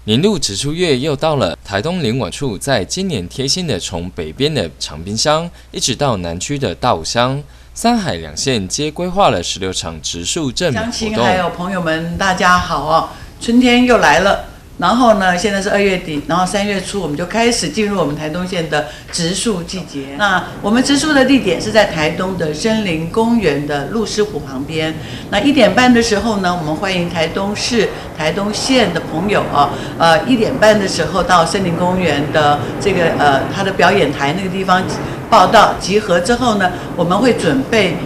年度植树月又到了，台东林管处在今年贴心的从北边的长滨乡一直到南区的大武乡，三海两县皆规划了16场植树证明活动。乡亲还有朋友们，大家好哦！春天又来了。然后呢，现在是2月底，然后3月初我们就开始进入我们台东县的植树季节。那我们植树的地点是在台东的森林公园的鹿狮湖旁边。那1点半的时候呢，我们欢迎台东市、台东县的朋友啊，1点半的时候到森林公园的这个它的表演台那个地方报到集合之后呢，我们会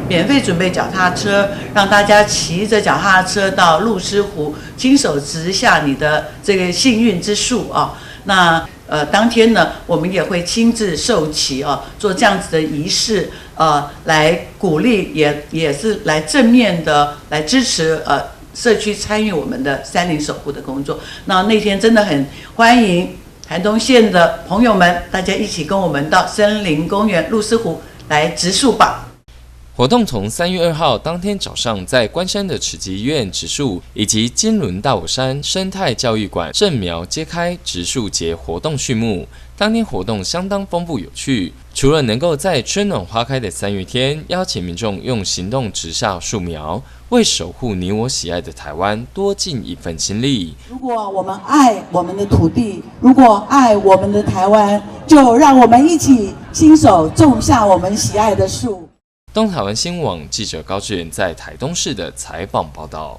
免费准备脚踏车，让大家骑着脚踏车到鹿狮湖，亲手植下你的这个幸运之树啊。那当天呢，我们也会亲自授旗啊，做这样子的仪式，来鼓励也是来正面的来支持社区参与我们的山林守护的工作。那天真的很欢迎台东县的朋友们，大家一起跟我们到森林公园鹿狮湖来植树吧。活动从3月2号当天早上在关山的慈济医院植树，以及金轮大武山生态教育馆正苗揭开植树节活动序幕。当天活动相当丰富有趣，除了能够在春暖花开的3月天，邀请民众用行动植下树苗，为守护你我喜爱的台湾多尽一份心力。如果我们爱我们的土地，如果爱我们的台湾，就让我们一起亲手种下我们喜爱的树。东台湾新闻网记者高志远在台东市的采访报道。